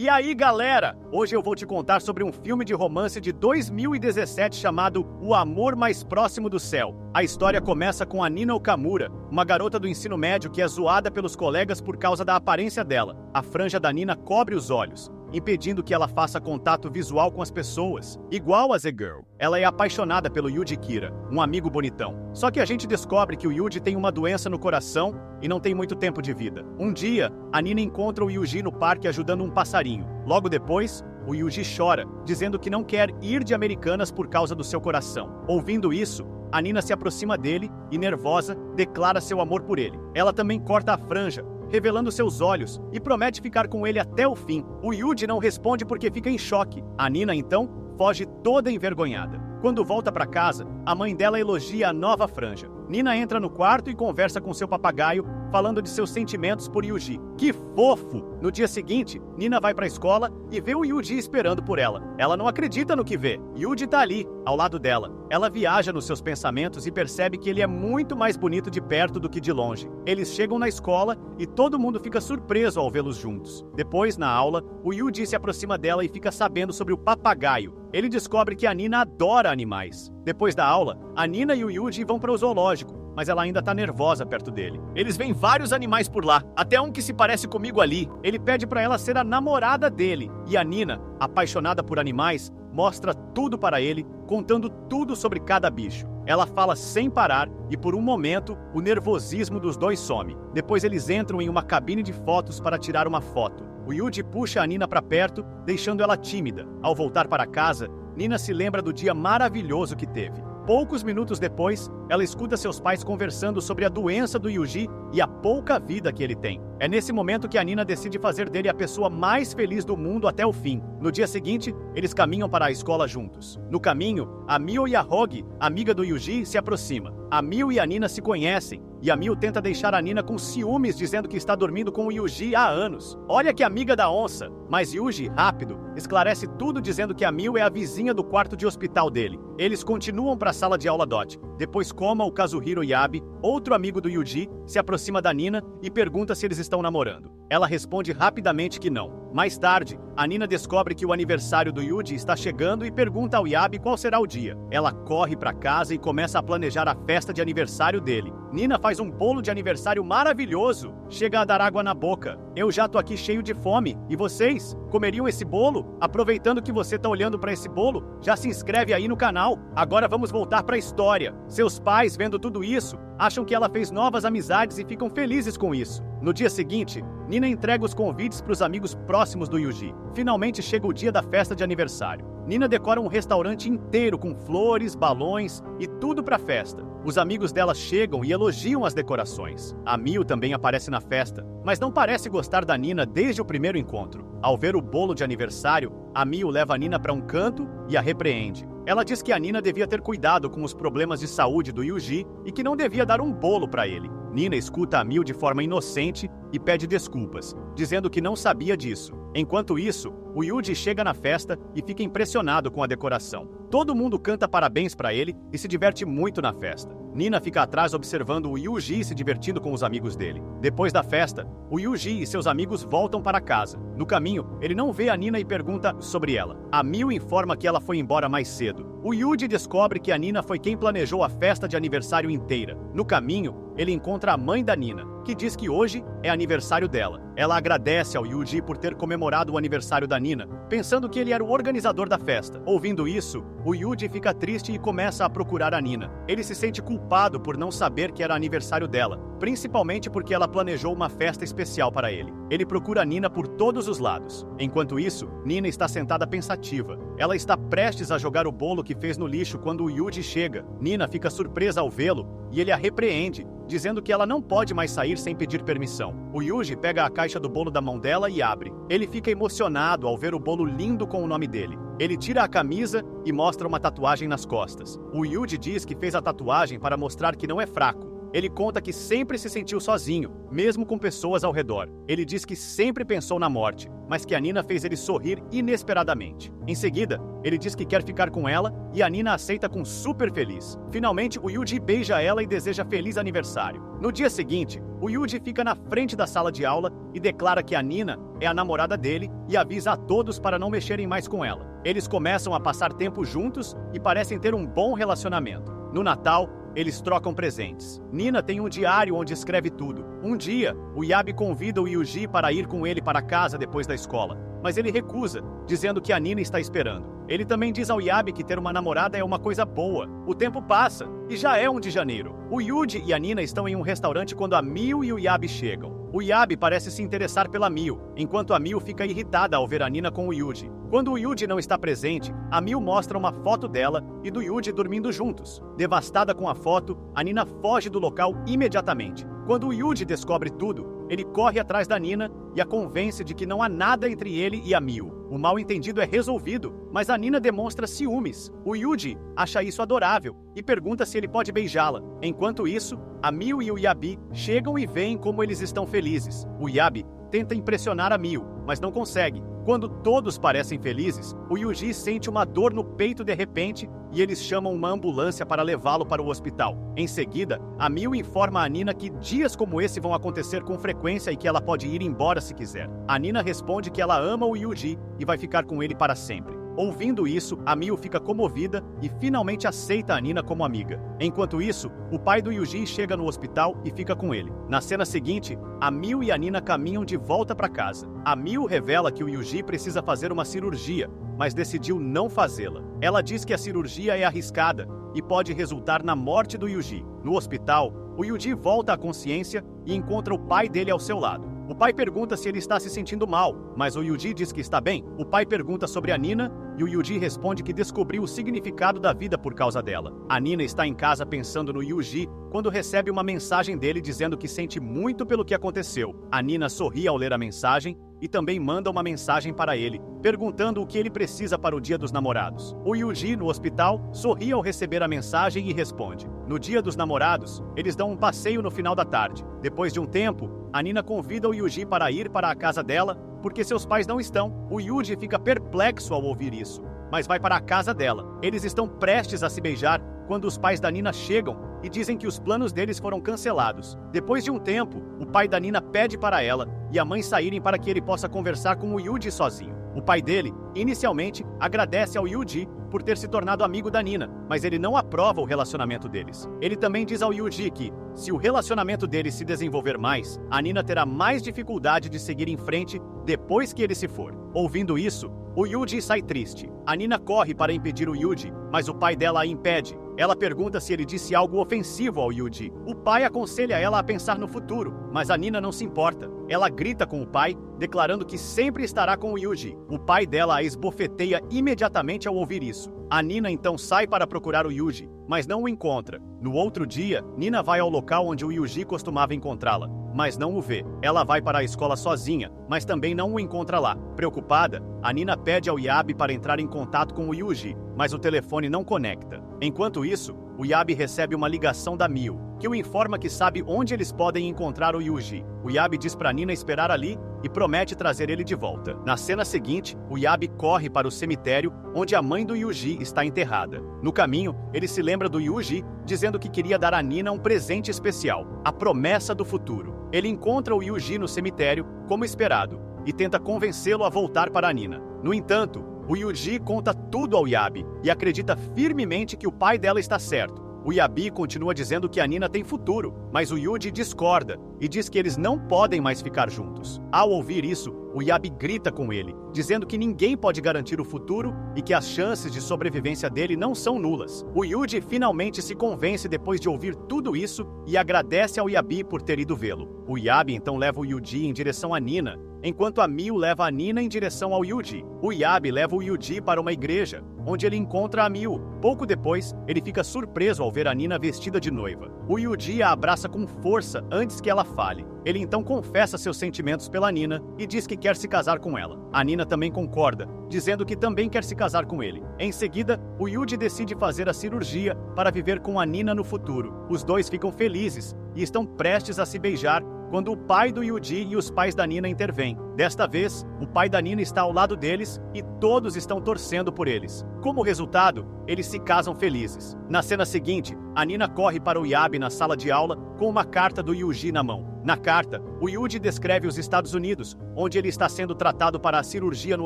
E aí, galera? Hoje eu vou te contar sobre um filme de romance de 2017 chamado O Amor Mais Próximo do Céu. A história começa com a Nina Okamura, uma garota do ensino médio que é zoada pelos colegas por causa da aparência dela. A franja da Nina cobre os olhos, impedindo que ela faça contato visual com as pessoas. Igual a The Girl, ela é apaixonada pelo Yuji Kira, um amigo bonitão. Só que a gente descobre que o Yuji tem uma doença no coração e não tem muito tempo de vida. Um dia, a Nina encontra o Yuji no parque ajudando um passarinho. Logo depois, o Yuji chora, dizendo que não quer ir de Americanas por causa do seu coração. Ouvindo isso, a Nina se aproxima dele e, nervosa, declara seu amor por ele. Ela também corta a franja, revelando seus olhos, e promete ficar com ele até o fim. O Yuji não responde porque fica em choque. A Nina, então, foge toda envergonhada. Quando volta para casa, a mãe dela elogia a nova franja. Nina entra no quarto e conversa com seu papagaio, falando de seus sentimentos por Yuji. Que fofo! No dia seguinte, Nina vai para a escola e vê o Yuji esperando por ela. Ela não acredita no que vê. Yuji tá ali, ao lado dela. Ela viaja nos seus pensamentos e percebe que ele é muito mais bonito de perto do que de longe. Eles chegam na escola e todo mundo fica surpreso ao vê-los juntos. Depois, na aula, o Yuji se aproxima dela e fica sabendo sobre o papagaio. Ele descobre que a Nina adora animais. Depois da aula, a Nina e o Yuji vão para o zoológico, mas ela ainda tá nervosa perto dele. Eles veem vários animais por lá, até um que se parece comigo ali. Ele pede pra ela ser a namorada dele, e a Nina, apaixonada por animais, mostra tudo para ele, contando tudo sobre cada bicho. Ela fala sem parar e por um momento o nervosismo dos dois some. Depois eles entram em uma cabine de fotos para tirar uma foto. O Yuji puxa a Nina para perto, deixando ela tímida. Ao voltar para casa, Nina se lembra do dia maravilhoso que teve. Poucos minutos depois, ela escuta seus pais conversando sobre a doença do Yuji e a pouca vida que ele tem. É nesse momento que a Nina decide fazer dele a pessoa mais feliz do mundo até o fim. No dia seguinte, eles caminham para a escola juntos. No caminho, a Mio e a Hogi, amiga do Yuji, se aproximam. A Mio e a Nina se conhecem, e a Mio tenta deixar a Nina com ciúmes, dizendo que está dormindo com o Yuji há anos. Olha que amiga da onça! Mas Yuji, rápido, esclarece tudo dizendo que a Mio é a vizinha do quarto de hospital dele. Eles continuam para a sala de aula DOT. Depois Koma, o Kazuhiro Yabe, outro amigo do Yuji, se aproxima da Nina e pergunta se eles estão namorando. Ela responde rapidamente que não. Mais tarde, a Nina descobre que o aniversário do Yuji está chegando e pergunta ao Yabe qual será o dia. Ela corre para casa e começa a planejar a festa de aniversário dele. Nina faz um bolo de aniversário maravilhoso. Chega a dar água na boca. Eu já tô aqui cheio de fome. E vocês? Comeriam esse bolo? Aproveitando que você tá olhando para esse bolo, já se inscreve aí no canal. Agora vamos voltar para a história. Seus pais, vendo tudo isso, acham que ela fez novas amizades e ficam felizes com isso. No dia seguinte, Nina entrega os convites para os amigos próximos do Yuji. Finalmente chega o dia da festa de aniversário. Nina decora um restaurante inteiro com flores, balões e tudo para a festa. Os amigos dela chegam e elogiam as decorações. A Mio também aparece na festa, mas não parece gostar da Nina desde o primeiro encontro. Ao ver o bolo de aniversário, a Mio leva a Nina para um canto e a repreende. Ela diz que a Nina devia ter cuidado com os problemas de saúde do Yuji e que não devia dar um bolo para ele. Nina escuta a Mio de forma inocente e pede desculpas, dizendo que não sabia disso. Enquanto isso, o Yuji chega na festa e fica impressionado com a decoração. Todo mundo canta parabéns para ele e se diverte muito na festa. Nina fica atrás observando o Yuji se divertindo com os amigos dele. Depois da festa, o Yuji e seus amigos voltam para casa. No caminho, ele não vê a Nina e pergunta sobre ela. A Mio informa que ela foi embora mais cedo. O Yuji descobre que a Nina foi quem planejou a festa de aniversário inteira. No caminho, ele encontra a mãe da Nina, que diz que hoje é aniversário dela. Ela agradece ao Yuji por ter comemorado o aniversário da Nina, pensando que ele era o organizador da festa. Ouvindo isso, o Yuji fica triste e começa a procurar a Nina. Ele se sente culpado por não saber que era aniversário dela, principalmente porque ela planejou uma festa especial para ele. Ele procura a Nina por todos os lados. Enquanto isso, Nina está sentada pensativa. Ela está prestes a jogar o bolo que fez no lixo quando o Yuji chega. Nina fica surpresa ao vê-lo e ele a repreende, dizendo que ela não pode mais sair sem pedir permissão. O Yuji pega a caixa do bolo da mão dela e abre. Ele fica emocionado ao ver o bolo lindo com o nome dele. Ele tira a camisa e mostra uma tatuagem nas costas. O Yuji diz que fez a tatuagem para mostrar que não é fraco. Ele conta que sempre se sentiu sozinho, mesmo com pessoas ao redor. Ele diz que sempre pensou na morte, mas que a Nina fez ele sorrir inesperadamente. Em seguida, ele diz que quer ficar com ela e a Nina aceita com super feliz. Finalmente, o Yuji beija ela e deseja feliz aniversário. No dia seguinte, o Yuji fica na frente da sala de aula e declara que a Nina é a namorada dele e avisa a todos para não mexerem mais com ela. Eles começam a passar tempo juntos e parecem ter um bom relacionamento. No Natal, eles trocam presentes. Nina tem um diário onde escreve tudo. Um dia, o Yabi convida o Yuji para ir com ele para casa depois da escola, mas ele recusa, dizendo que a Nina está esperando. Ele também diz ao Yabi que ter uma namorada é uma coisa boa. O tempo passa, e já é 1 de janeiro. O Yuji e a Nina estão em um restaurante quando a Miu e o Yabi chegam. O Yabi parece se interessar pela Miu, enquanto a Miu fica irritada ao ver a Nina com o Yuji. Quando o Yuji não está presente, a Miu mostra uma foto dela e do Yuji dormindo juntos. Devastada com a foto, a Nina foge do local imediatamente. Quando o Yuji descobre tudo, ele corre atrás da Nina e a convence de que não há nada entre ele e a Miu. O mal-entendido é resolvido, mas a Nina demonstra ciúmes. O Yuji acha isso adorável e pergunta se ele pode beijá-la. Enquanto isso, a Miu e o Yabi chegam e veem como eles estão felizes. O Yabi tenta impressionar a Miu, mas não consegue. Quando todos parecem felizes, o Yuji sente uma dor no peito de repente e eles chamam uma ambulância para levá-lo para o hospital. Em seguida, a Miu informa a Nina que dias como esse vão acontecer com frequência e que ela pode ir embora se quiser. A Nina responde que ela ama o Yuji e vai ficar com ele para sempre. Ouvindo isso, a Miu fica comovida e finalmente aceita a Nina como amiga. Enquanto isso, o pai do Yuji chega no hospital e fica com ele. Na cena seguinte, a Miu e a Nina caminham de volta para casa. A Miu revela que o Yuji precisa fazer uma cirurgia, mas decidiu não fazê-la. Ela diz que a cirurgia é arriscada e pode resultar na morte do Yuji. No hospital, o Yuji volta à consciência e encontra o pai dele ao seu lado. O pai pergunta se ele está se sentindo mal, mas o Yuji diz que está bem. O pai pergunta sobre a Nina e o Yuji responde que descobriu o significado da vida por causa dela. A Nina está em casa pensando no Yuji quando recebe uma mensagem dele dizendo que sente muito pelo que aconteceu. A Nina sorri ao ler a mensagem e também manda uma mensagem para ele, perguntando o que ele precisa para o Dia dos Namorados. O Yuji, no hospital, sorri ao receber a mensagem e responde. No Dia dos Namorados, eles dão um passeio no final da tarde. Depois de um tempo, a Nina convida o Yuji para ir para a casa dela, porque seus pais não estão. O Yuji fica perplexo ao ouvir isso, mas vai para a casa dela. Eles estão prestes a se beijar quando os pais da Nina chegam e dizem que os planos deles foram cancelados. Depois de um tempo, o pai da Nina pede para ela e a mãe saírem para que ele possa conversar com o Yuji sozinho. O pai dele, inicialmente, agradece ao Yuji por ter se tornado amigo da Nina, mas ele não aprova o relacionamento deles. Ele também diz ao Yuji que, se o relacionamento deles se desenvolver mais, a Nina terá mais dificuldade de seguir em frente depois que ele se for. Ouvindo isso, o Yuji sai triste. A Nina corre para impedir o Yuji, mas o pai dela a impede. Ela pergunta se ele disse algo ofensivo ao Yuji. O pai aconselha ela a pensar no futuro, mas a Nina não se importa. Ela grita com o pai, declarando que sempre estará com o Yuji. O pai dela a esbofeteia imediatamente ao ouvir isso. A Nina então sai para procurar o Yuji, mas não o encontra. No outro dia, Nina vai ao local onde o Yuji costumava encontrá-la, mas não o vê. Ela vai para a escola sozinha, mas também não o encontra lá. Preocupada, a Nina pede ao Yabi para entrar em contato com o Yuji, mas o telefone não conecta. Enquanto isso, o Yabi recebe uma ligação da Miu, que o informa que sabe onde eles podem encontrar o Yuji. O Yabi diz para Nina esperar ali e promete trazer ele de volta. Na cena seguinte, o Yabi corre para o cemitério onde a mãe do Yuji está enterrada. No caminho, ele se lembra do Yuji, dizendo que queria dar a Nina um presente especial, a promessa do futuro. Ele encontra o Yuji no cemitério, como esperado, e tenta convencê-lo a voltar para a Nina. No entanto, o Yuji conta tudo ao Yabi e acredita firmemente que o pai dela está certo. O Yabi continua dizendo que a Nina tem futuro, mas o Yuji discorda e diz que eles não podem mais ficar juntos. Ao ouvir isso, o Yabi grita com ele, dizendo que ninguém pode garantir o futuro e que as chances de sobrevivência dele não são nulas. O Yuji finalmente se convence depois de ouvir tudo isso e agradece ao Yabi por ter ido vê-lo. O Yabi então leva o Yuji em direção a Nina, enquanto a Miu leva a Nina em direção ao Yuji. O Yabi leva o Yuji para uma igreja, onde ele encontra a Miu. Pouco depois, ele fica surpreso ao ver a Nina vestida de noiva. O Yuji a abraça com força antes que ela fale. Ele então confessa seus sentimentos pela Nina e diz que quer se casar com ela. A Nina também concorda, dizendo que também quer se casar com ele. Em seguida, o Yuji decide fazer a cirurgia para viver com a Nina no futuro. Os dois ficam felizes e estão prestes a se beijar quando o pai do Yuji e os pais da Nina intervêm. Desta vez, o pai da Nina está ao lado deles e todos estão torcendo por eles. Como resultado, eles se casam felizes. Na cena seguinte, a Nina corre para o Yabe na sala de aula com uma carta do Yuji na mão. Na carta, o Yuji descreve os Estados Unidos, onde ele está sendo tratado para a cirurgia no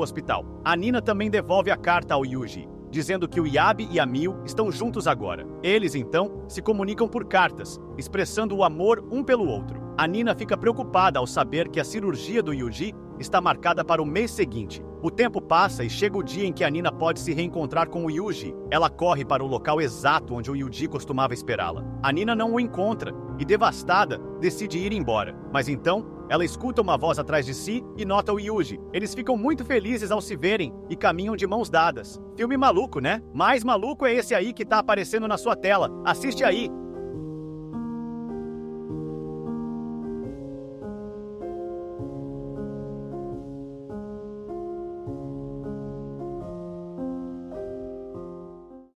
hospital. A Nina também devolve a carta ao Yuji, dizendo que o Yabe e a Mil estão juntos agora. Eles, então, se comunicam por cartas, expressando o amor um pelo outro. A Nina fica preocupada ao saber que a cirurgia do Yuji está marcada para o mês seguinte. O tempo passa e chega o dia em que a Nina pode se reencontrar com o Yuji. Ela corre para o local exato onde o Yuji costumava esperá-la. A Nina não o encontra e, devastada, decide ir embora. Mas então, ela escuta uma voz atrás de si e nota o Yuji. Eles ficam muito felizes ao se verem e caminham de mãos dadas. Filme maluco, né? Mais maluco é esse aí que tá aparecendo na sua tela. Assiste aí!